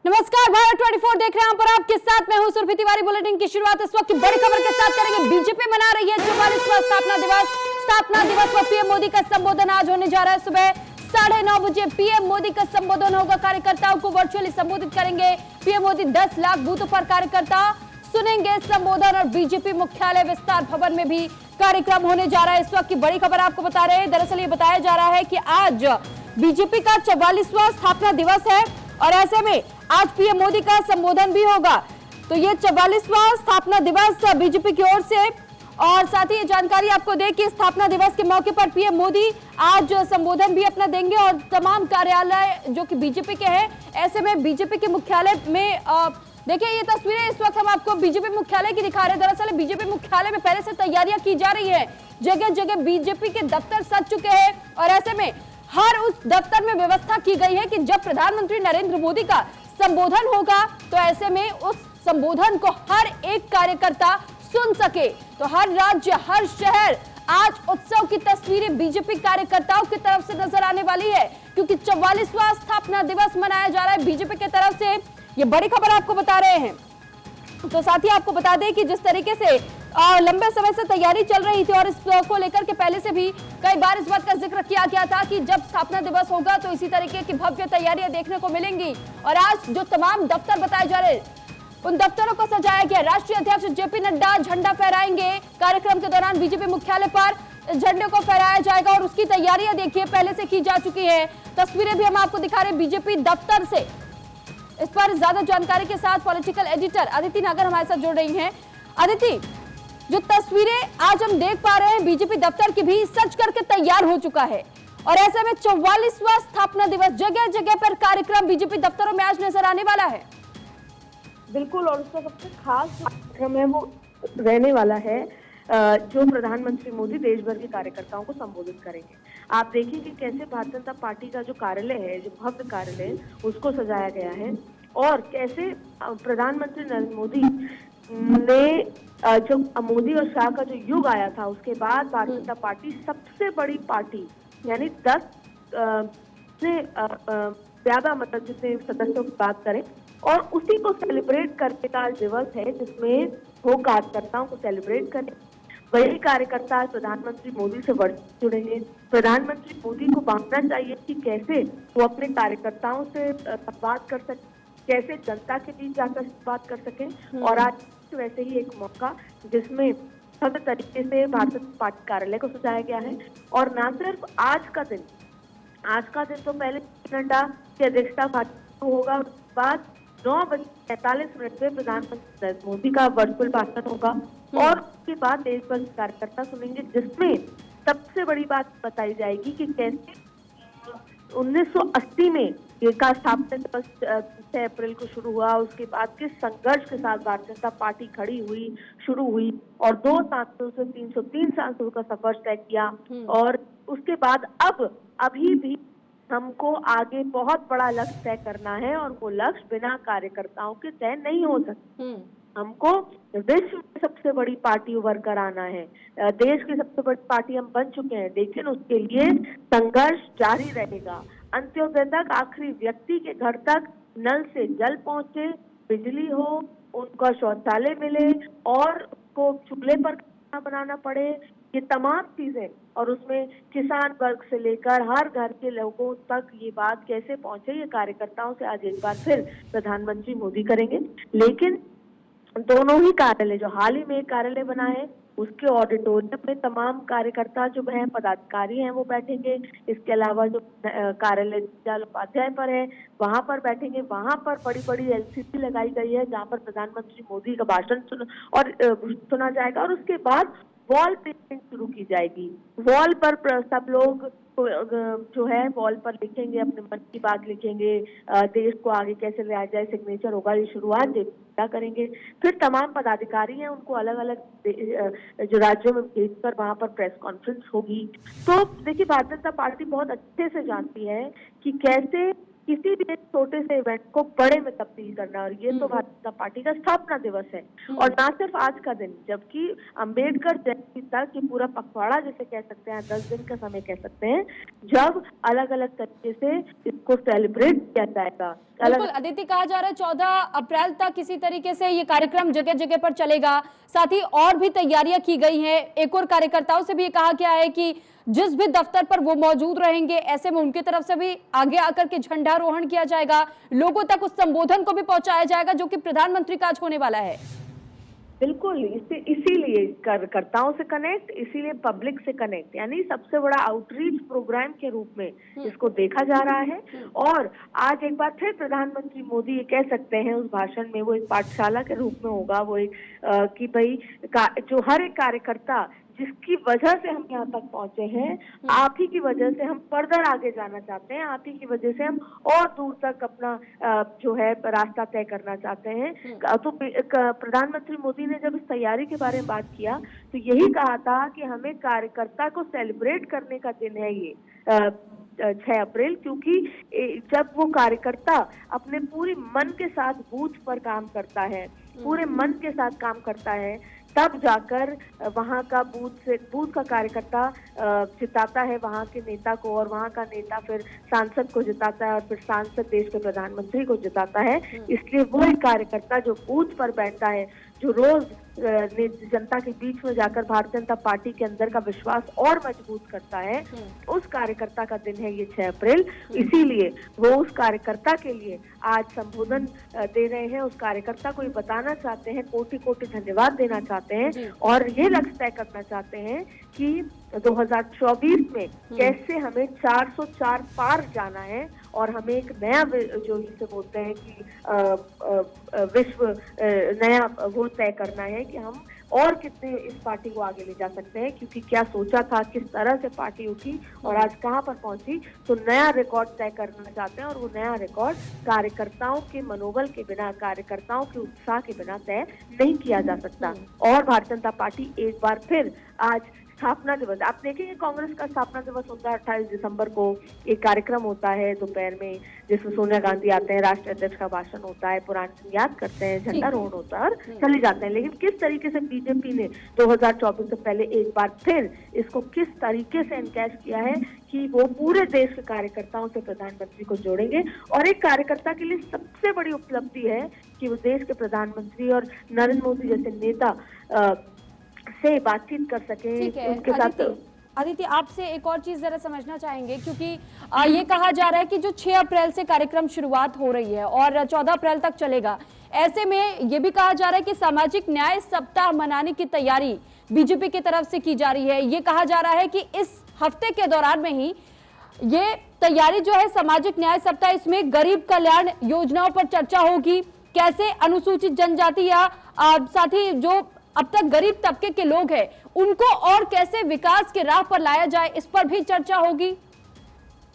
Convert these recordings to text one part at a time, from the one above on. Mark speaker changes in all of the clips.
Speaker 1: नमस्कार, भारत 24 देख रहे हैं पर आपके साथ मैं हूं सुरभि तिवारी। बुलेटिन की शुरुआत इस वक्त की बड़ी खबर के साथ करेंगे। बीजेपी मना रही है 44वां स्थापना दिवस। स्थापना दिवस पर पीएम मोदी का संबोधन आज होने जा रहा है। सुबह 9:30 बजे पीएम मोदी का संबोधन होगा। कार्यकर्ताओं को वर्चुअली संबोधित करेंगे पीएम मोदी। 10 लाख बूथों पर कार्यकर्ता सुनेंगे संबोधन और बीजेपी मुख्यालय विस्तार भवन में भी कार्यक्रम होने जा रहा है। इस वक्त की बड़ी खबर आपको बता रहे हैं। दरअसल ये बताया जा रहा है कि आज बीजेपी का 44वां स्थापना दिवस है और ऐसे में आज पीएम मोदी का संबोधन भी होगा। तो ये 44वां स्थापना दिवस बीजेपी की ओर से। और साथ ही ये जानकारी आपको दें कि स्थापना दिवस के मौके पर पीएम मोदी आज संबोधन भी अपना देंगे और तमाम कार्यालय जो कि बीजेपी के हैं, ऐसे में बीजेपी के मुख्यालय में देखिए ये तस्वीरें इस वक्त हम आपको बीजेपी मुख्यालय की दिखा रहे हैं। दरअसल बीजेपी मुख्यालय में पहले से तैयारियां की जा रही है। जगह जगह बीजेपी के दफ्तर सज चुके हैं और ऐसे में हर उस दफ्तर में व्यवस्था की गई है कि जब प्रधानमंत्री नरेंद्र मोदी का संबोधन होगा तो ऐसे में उस संबोधन को हर एक कार्यकर्ता सुन सके। तो हर राज्य, हर शहर आज उत्सव की तस्वीरें बीजेपी कार्यकर्ताओं की तरफ से नजर आने वाली है, क्योंकि 44वां स्थापना दिवस मनाया जा रहा है बीजेपी की तरफ से। ये बड़ी खबर आपको बता रहे हैं। तो साथ ही आपको बता दें कि जिस तरीके से लंबे समय से तैयारी चल रही थी और इस को लेकर के पहले से भी कई बार इस बात का जिक्र किया गया था कि जब स्थापना दिवस होगा तो इसी तरीके की भव्य तैयारियां देखने को मिलेंगी। और आज जो तमाम दफ्तर बताए जा रहे उन दफ्तरों को सजाया गया। राष्ट्रीय अध्यक्ष जेपी नड्डा झंडा फहराएंगे। कार्यक्रम के दौरान बीजेपी मुख्यालय पर झंडे को फहराया जाएगा और उसकी तैयारियां देखिए पहले से की जा चुकी है। तस्वीरें भी हम आपको दिखा रहे बीजेपी दफ्तर से। इस पर ज्यादा जानकारी के साथ पॉलिटिकल एडिटर अदिति नागर हमारे साथ जुड़ रही हैं। अदिति, जो तस्वीरें आज हम देख पा रहे हैं बीजेपी दफ्तर की भी सज करके तैयार हो चुका है और ऐसे में 44वां स्थापना दिवस, जगह जगह पर कार्यक्रम बीजेपी दफ्तरों में आज नजर आने वाला है।
Speaker 2: बिल्कुल, और उसका सबसे खास कार्यक्रम है वो रहने वाला है जो प्रधानमंत्री मोदी देश भर के कार्यकर्ताओं को संबोधित करेंगे। आप देखिए कि कैसे भारतीय जनता पार्टी का जो कार्यालय है, जो भव्य कार्यालय है, उसको सजाया गया है और कैसे प्रधानमंत्री नरेंद्र मोदी ने जो मोदी और शाह का जो युग आया था उसके बाद भारतीय जनता पार्टी सबसे बड़ी पार्टी यानी 10 से ज्यादा मतलब जितने सदस्यों की बात करें और उसी को सेलिब्रेट करने का दिवस है जिसमें वो कार्यकर्ताओं को सेलिब्रेट करें। वही कार्यकर्ता प्रधानमंत्री मोदी से जुड़ेंगे। प्रधानमंत्री मोदी को मानना चाहिए कि कैसे वो अपने कार्यकर्ताओं से संवाद कर सके, कैसे जनता के बीच जाकर बात कर सकें। और आज वैसे ही एक मौका जिसमें सब तरीके से भारतीय पार्टी कार्यालय को सजाया गया है। और न सिर्फ आज का दिन तो पहले नड्डा की अध्यक्षता भाजपा होगा, उसके बाद 9:45 पे प्रधानमंत्री नरेंद्र मोदी का वर्चुअल भाषण होगा और उसके बाद देश भर के कार्यकर्ता सुनेंगे, जिसमें सबसे बड़ी बात बताई जाएगी कि कैसे 1980 में का स्थापना दिवस 6 अप्रैल को शुरू हुआ, उसके बाद किस संघर्ष के साथ भारतीय जनता पार्टी शुरू हुई और 2 सांसदों से 303 सांसदों का सफर तय किया। और उसके बाद अभी भी हमको आगे बहुत बड़ा लक्ष्य तय करना है और वो लक्ष्य बिना कार्यकर्ताओं के तय नहीं हो सकते। हमको विश्व में सबसे बड़ी पार्टी उभर कर आना है। देश की सबसे बड़ी पार्टी हम बन चुके हैं, लेकिन उसके लिए संघर्ष जारी रहेगा। अंत्योदय तक आखिरी व्यक्ति के घर तक नल से जल पहुंचे, बिजली हो, उनका शौचालय मिले और उसको चूल्हे पर खाना बनाना पड़े, ये तमाम चीजें। और उसमें किसान वर्ग से लेकर हर घर के लोगों तक ये बात कैसे पहुंचे, ये कार्यकर्ताओं से आज एक बार फिर प्रधानमंत्री मोदी करेंगे। लेकिन दोनों ही कार्यालय, जो हाल ही में एक कार्यालय बना है उसके ऑडिटोरियम में तमाम कार्यकर्ता जो हैं, पदाधिकारी हैं, वो बैठेंगे। इसके अलावा जो कार्यालय दीनदयाल उपाध्याय पर है वहां पर बैठेंगे। वहां पर बड़ी बड़ी एलसीडी लगाई गई है जहां पर प्रधानमंत्री मोदी का भाषण सुना जाएगा और उसके बाद वॉल पेंटिंग शुरू की जाएगी। वॉल पर सब लोग जो है वॉल पर लिखेंगे, अपने मन की बात लिखेंगे, देश को आगे कैसे ले आया जाए, सिग्नेचर होगा। ये शुरुआत क्या करेंगे। फिर तमाम पदाधिकारी हैं उनको अलग अलग जो राज्यों में भेजकर वहां पर प्रेस कॉन्फ्रेंस होगी। तो देखिए, भारतीय जनता पार्टी बहुत अच्छे से जानती है कि कैसे किसी भी एक छोटे से इवेंट को बड़े में तब्दील करना, और ये तो भारतीय जनता पार्टी का स्थापना दिवस है। और ना सिर्फ आज का दिन, जबकि अंबेडकर जयंती तक ये पूरा पखवाड़ा जिसे कह सकते हैं, 10 दिन का समय कह सकते हैं, जब अलग अलग तरीके से इसको सेलिब्रेट किया जाएगा।
Speaker 1: बिल्कुल अदिति, कहा जा रहा है 14 अप्रैल तक किसी तरीके से ये कार्यक्रम जगह जगह पर चलेगा। साथ ही और भी तैयारियां की गई हैं। एक और कार्यकर्ताओं से भी ये कहा गया है कि जिस भी दफ्तर पर वो मौजूद रहेंगे, ऐसे में उनकी तरफ से भी आगे आकर के झंडारोहण किया जाएगा, लोगों तक उस संबोधन को भी पहुंचाया जाएगा जो कि प्रधानमंत्री का आज होने वाला है।
Speaker 2: बिल्कुल, इसीलिए कार्यकर्ताओं से कनेक्ट, इसीलिए पब्लिक से कनेक्ट, यानी सबसे बड़ा आउटरीच प्रोग्राम के रूप में इसको देखा जा रहा है। और आज एक बार फिर प्रधानमंत्री मोदी ये कह सकते हैं उस भाषण में, वो एक पाठशाला के रूप में होगा, वो एक कि भाई जो हर एक कार्यकर्ता जिसकी वजह से हम यहाँ तक पहुंचे हैं, आप ही की वजह से हम फर्दर आगे जाना चाहते हैं, आप ही की वजह से हम और दूर तक अपना जो है रास्ता तय करना चाहते हैं। तो प्रधानमंत्री मोदी ने जब इस तैयारी के बारे में बात किया तो यही कहा था कि हमें कार्यकर्ता को सेलिब्रेट करने का दिन है ये 6 अप्रैल, क्योंकि जब वो कार्यकर्ता अपने पूरी मन के साथ बूथ पर काम करता है, पूरे मन के साथ काम करता है, तब जाकर वहाँ का बूथ का कार्यकर्ता जिताता है वहाँ के नेता को, और वहाँ का नेता फिर सांसद को जिताता है, और फिर सांसद देश के प्रधानमंत्री को जिताता है। इसलिए वो एक कार्यकर्ता जो बूथ पर बैठता है, जो रोज जनता के बीच में जाकर भारतीय जनता पार्टी के अंदर का विश्वास और मजबूत करता है, उस कार्यकर्ता का दिन है ये 6 अप्रैल। इसीलिए वो उस कार्यकर्ता के लिए आज संबोधन दे रहे हैं, उस कार्यकर्ता को ये बताना चाहते हैं, कोटि कोटि धन्यवाद देना चाहते हैं, और ये लक्ष्य तय करना चाहते हैं कि 2024 में कैसे हमें 404 पार जाना है, और हमें एक नया जो जिसे बोलते हैं कि विश्व नया वो तय करना है कि हम और कितने इस पार्टी को आगे ले जा सकते हैं, क्योंकि क्या सोचा था, किस तरह से पार्टी उठी और आज कहां पर पहुंची। तो नया रिकॉर्ड तय करना चाहते हैं, और वो नया रिकॉर्ड कार्यकर्ताओं के मनोबल के बिना, कार्यकर्ताओं के उत्साह के बिना तय नहीं किया जा सकता। और भारतीय जनता पार्टी एक बार फिर आज स्थापना दिवस, आप देखेंगे कांग्रेस का स्थापना दिवस होता है 28 दिसंबर को, एक कार्यक्रम होता है दोपहर में जिसमें सोनिया गांधी आते हैं, राष्ट्रीय अध्यक्ष का भाषण होता है, पुराने याद करते हैं, झंडारोहण होता है और चले जाते हैं। लेकिन किस तरीके से बीजेपी ने 2024 से पहले एक बार फिर इसको किस तरीके से एनकैश किया है कि वो पूरे देश के कार्यकर्ताओं से प्रधानमंत्री को जोड़ेंगे। और एक कार्यकर्ता के लिए सबसे बड़ी उपलब्धि है कि वो देश के प्रधानमंत्री और नरेंद्र मोदी जैसे नेता से बातचीत कर सके उनके साथ।
Speaker 1: अदिति, आपसे एक और चीज जरा समझना चाहेंगे, क्योंकि ये कहा जा रहा है कि जो 6 अप्रैल से कार्यक्रम शुरुआत हो रही है और 14 अप्रैल तक चलेगा, ऐसे में ये भी कहा जा रहा है कि सामाजिक न्याय सप्ताह मनाने की तैयारी बीजेपी की तरफ से की जा रही है। ये कहा जा रहा है कि इस हफ्ते के दौरान में ही ये तैयारी जो है सामाजिक न्याय सप्ताह, इसमें गरीब कल्याण योजनाओं पर चर्चा होगी, कैसे अनुसूचित जनजाति या साथ ही जो अब तक गरीब तबके के लोग हैं उनको और कैसे विकास के राह पर लाया जाए, इस पर भी चर्चा होगी।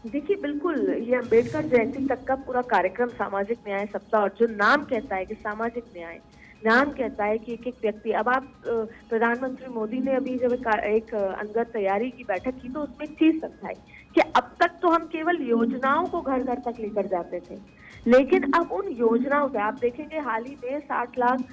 Speaker 2: देखिए, बिल्कुल ये अंबेडकर जयंती तक का पूरा कार्यक्रम सामाजिक न्याय सप्ताह, और जो नाम कहता है कि सामाजिक न्याय, नाम कहता है कि एक एक व्यक्ति, अब आप प्रधानमंत्री मोदी ने अभी जब एक अंदर तैयारी की बैठक की तो उसमें एक चीज समझाई कि अब तक तो हम केवल योजनाओं को घर घर तक लेकर जाते थे, लेकिन अब उन योजनाओं से आप देखेंगे हाल ही में 60 लाख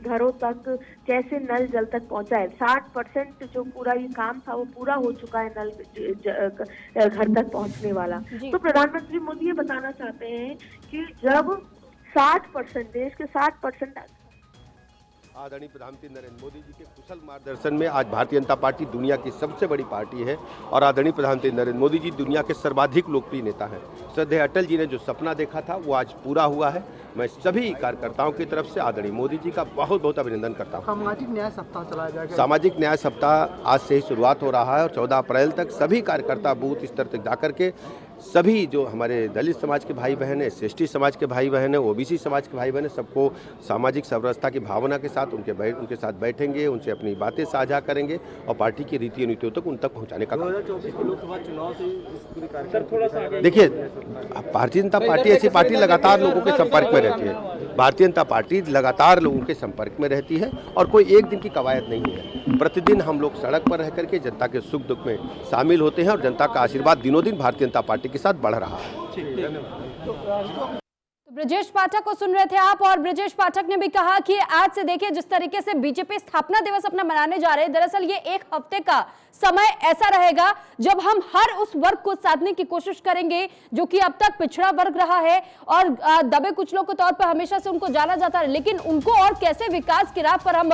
Speaker 2: घरों तक कैसे नल जल तक पहुंचा है। 60% जो पूरा ये काम था वो पूरा हो चुका है, नल घर तक पहुंचने वाला। तो प्रधानमंत्री मोदी ये बताना चाहते हैं कि जब 60% देश के 60%
Speaker 3: आदरणीय प्रधानमंत्री नरेंद्र मोदी जी के कुशल मार्गदर्शन में आज भारतीय जनता पार्टी दुनिया की सबसे बड़ी पार्टी है, और आदरणीय प्रधानमंत्री नरेंद्र मोदी जी दुनिया के सर्वाधिक लोकप्रिय नेता हैं। श्रद्धेय अटल जी ने जो सपना देखा था वो आज पूरा हुआ है। मैं सभी कार्यकर्ताओं की तरफ से आदरणीय मोदी जी का बहुत बहुत अभिनंदन करता हूँ।
Speaker 4: सामाजिक न्याय सप्ताह चलाया जाएगा।
Speaker 3: सामाजिक न्याय सप्ताह आज से ही शुरुआत हो रहा है और 14 अप्रैल तक सभी कार्यकर्ता बूथ स्तर तक जाकर के सभी जो हमारे दलित समाज के भाई बहन है, ST समाज के भाई बहन है, OBC समाज के भाई बहन है, सबको सामाजिक समरसता की भावना के साथ उनके साथ बैठेंगे, उनसे अपनी बातें साझा करेंगे और पार्टी की रीति नीतियों तक उन तक पहुंचाने का।
Speaker 4: 2024 के लोकसभा चुनाव से
Speaker 3: देखिए, भारतीय जनता पार्टी ऐसी पार्टी लगातार लोगों के संपर्क में रहती है। भारतीय जनता पार्टी लगातार लोगों के संपर्क में रहती है और कोई एक दिन की कवायद नहीं है। प्रतिदिन हम लोग सड़क पर रह करके जनता के सुख दुख में शामिल होते हैं और जनता का आशीर्वाद दिनों दिन भारतीय जनता पार्टी पार्टी के साथ बढ़ रहा है।
Speaker 1: तो ब्रजेश पाठक को सुन रहे थे आप, और ब्रजेश पाठक ने भी कहा कि आज से देखिए जिस तरीके से बीजेपी स्थापना दिवस अपना मनाने जा रहे हैं, दरअसल ये एक हफ्ते का समय ऐसा रहेगा जब हम हर उस वर्ग को साधने की कोशिश करेंगे जो कि अब तक पिछड़ा वर्ग रहा है और दबे कुचलों के तौर पर हमेशा से उनको जाना जाता है, लेकिन उनको और कैसे विकास की राह पर हम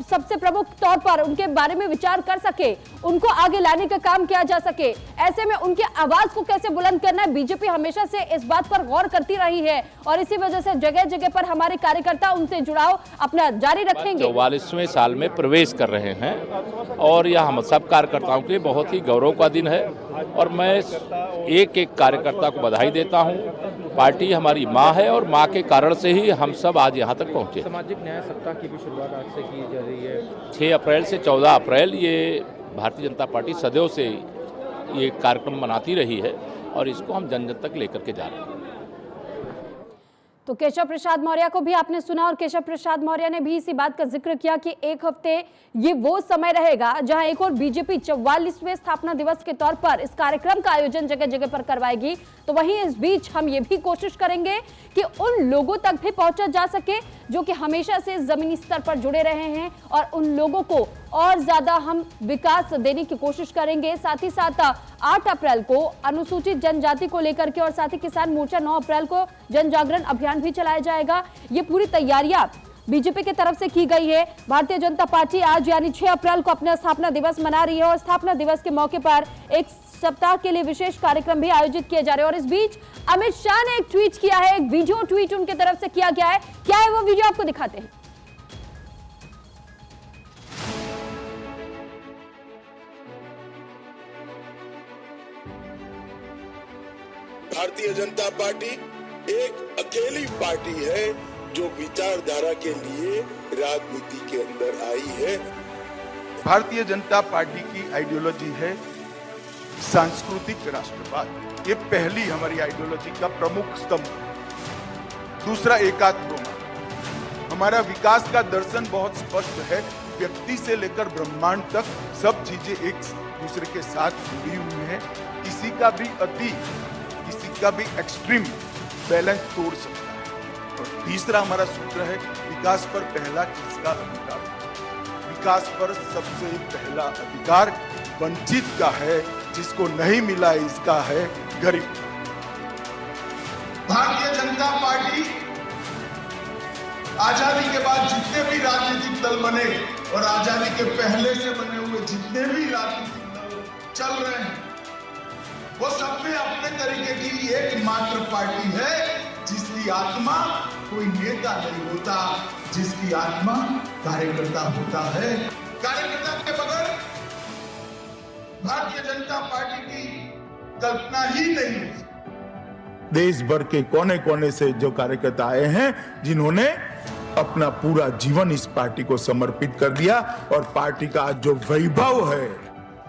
Speaker 1: सबसे प्रमुख तौर पर उनके बारे में विचार कर सके, उनको आगे लाने का काम किया जा सके, ऐसे में उनकी आवाज को कैसे बुलंद करना है, बीजेपी हमेशा से इस बात पर गौर करती रही है और इसी वजह से जगह जगह पर हमारे कार्यकर्ता उनसे जुड़ाव अपना जारी रखेंगे।
Speaker 5: 44वें साल में प्रवेश कर रहे हैं और यह हम सब कार्यकर्ताओं के लिए बहुत ही गौरव का दिन है और मैं एक एक कार्यकर्ता को बधाई देता हूं। पार्टी हमारी माँ है और माँ के कारण से ही हम सब आज यहाँ तक पहुँचे।
Speaker 4: सामाजिक न्याय सप्ताह की भी शुरुआत आज से की जा रही है।
Speaker 5: 6 अप्रैल से 14 अप्रैल ये भारतीय जनता पार्टी सदैव से ये कार्यक्रम मनाती रही है और इसको हम जन जन तक लेकर के जा रहे हैं।
Speaker 1: तो केशव प्रसाद मौर्य को भी आपने सुना और केशव प्रसाद मौर्य ने भी इसी बात का जिक्र किया कि एक हफ्ते ये वो समय रहेगा जहां एक और बीजेपी 44वें स्थापना दिवस के तौर पर इस कार्यक्रम का आयोजन जगह जगह पर करवाएगी। तो वहीं इस बीच हम ये भी कोशिश करेंगे कि उन लोगों तक भी पहुंचा जा सके जो कि हमेशा से जमीनी स्तर पर जुड़े रहे हैं और उन लोगों को और ज्यादा हम विकास देने की कोशिश करेंगे। साथ ही साथ 8 अप्रैल को अनुसूचित जनजाति को लेकर के और साथ ही किसान मोर्चा 9 अप्रैल को जन जागरण अभियान भी चलाया जाएगा। ये पूरी तैयारियां बीजेपी की तरफ से की गई है। भारतीय जनता पार्टी आज यानी 6 अप्रैल को अपना स्थापना दिवस मना रही है और स्थापना दिवस के मौके पर एक सप्ताह के लिए विशेष कार्यक्रम भी आयोजित किए जा रहे हैं। और इस बीच अमित शाह ने एक ट्वीट किया है, एक वीडियो ट्वीट उनके तरफ से किया गया है। क्या है वो वीडियो, आपको दिखाते हैं।
Speaker 6: भारतीय जनता पार्टी एक अकेली पार्टी है जो विचारधारा के लिए राजनीति के अंदर आई है।
Speaker 7: भारतीय जनता पार्टी की आइडियोलॉजी है सांस्कृतिक राष्ट्रवाद। ये पहली हमारी आइडियोलॉजी का प्रमुख स्तंभ। दूसरा एकात्म। हमारा विकास का दर्शन बहुत स्पष्ट है। व्यक्ति से लेकर ब्रह्मांड तक सब चीजें एक दूसरे के साथ जुड़ी हुई हैं। किसी का भी अति, किसी का भी एक्सट्रीम बैलेंस तोड़ सकता है। और तीसरा हमारा सूत्र है विकास पर पहला किसका अधिकार। विकास पर सबसे पहला अधिकार वंचित का है, जिसको नहीं मिला इसका है गरीब।
Speaker 8: भारतीय जनता पार्टी आजादी के बाद जितने भी राजनीतिक दल बने और आजादी के पहले से बने हुए जितने भी राजनीतिक दल चल रहे हैं, वो सब में अपने तरीके की एकमात्र पार्टी है जिसकी आत्मा कोई नेता नहीं होता, जिसकी आत्मा कार्यकर्ता होता है। कार्यकर्ता के बगैर भारतीय जनता पार्टी की कल्पना ही नहीं हो।
Speaker 7: देश भर के कोने कोने से जो कार्यकर्ता आए हैं, जिन्होंने अपना पूरा जीवन इस पार्टी को समर्पित कर दिया और पार्टी का आज जो वैभव है,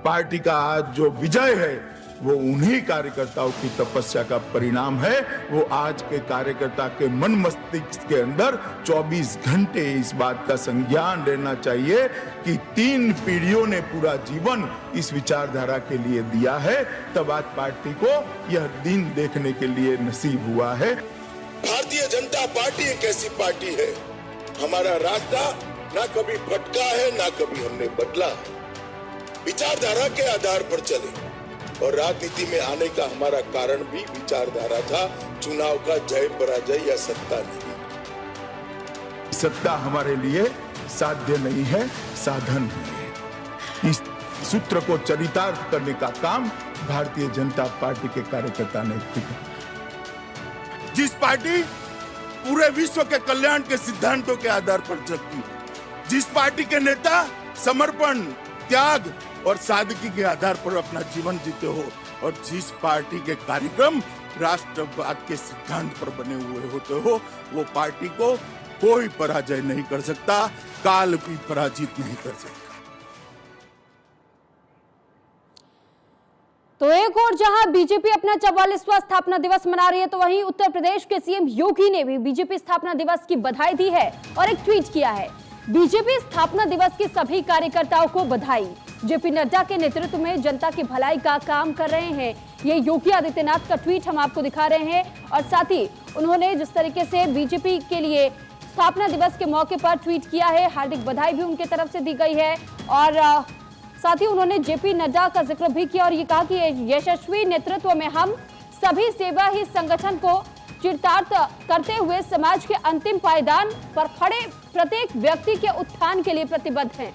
Speaker 7: पार्टी का आज जो विजय है, वो उन्हीं कार्यकर्ताओं की तपस्या का परिणाम है। वो आज के कार्यकर्ता के मन मस्तिष्क के अंदर 24 घंटे इस बात का संज्ञान रहना चाहिए कि 3 पीढ़ियों ने पूरा जीवन इस विचारधारा के लिए दिया है। तब आज पार्टी को यह दिन देखने के लिए नसीब हुआ है।
Speaker 6: भारतीय जनता पार्टी एक ऐसी पार्टी है, हमारा रास्ता ना कभी भटका है ना कभी हमने बदला। विचारधारा के आधार पर चले और राजनीति में आने का हमारा कारण भी विचारधारा था। चुनाव का जय पराजय या सत्ता नहीं।
Speaker 7: सत्ता हमारे लिए साध्य नहीं है, साधन है। इस सूत्र को चरितार्थ करने का काम भारतीय जनता पार्टी के कार्यकर्ता ने किया। जिस पार्टी पूरे विश्व के कल्याण के सिद्धांतों के आधार पर चलती, जिस पार्टी के नेता समर्पण, त्याग और सादगी के आधार पर अपना जीवन जीते हो और जिस पार्टी के कार्यक्रम राष्ट्रवाद के सिद्धांत पर बने हुए होते हो, वो पार्टी को कोई पराजय नहीं कर सकता, काल भी पराजित नहीं कर सकता।
Speaker 1: तो एक और जहां बीजेपी अपना 44वां स्थापना दिवस मना रही है, तो वहीं उत्तर प्रदेश के सीएम योगी ने भी बीजेपी स्थापना दिवस की बधाई दी है और एक ट्वीट किया है। बीजेपी स्थापना दिवस की सभी कार्यकर्ताओं को बधाई। जेपी नड्डा के नेतृत्व में जनता की भलाई का काम कर रहे हैं। ये योगी आदित्यनाथ का ट्वीट हम आपको दिखा रहे हैं। और साथ ही उन्होंने जिस तरीके से बीजेपी के लिए स्थापना दिवस के मौके पर ट्वीट किया है, हार्दिक बधाई भी उनके तरफ से दी गई है। और साथ ही उन्होंने जेपी नड्डा का जिक्र भी किया और ये कहा कि यशस्वी नेतृत्व में हम सभी सेवा ही संगठन को चरितार्थ करते हुए समाज के अंतिम पायदान पर खड़े प्रत्येक व्यक्ति के उत्थान के लिए प्रतिबद्ध हैं।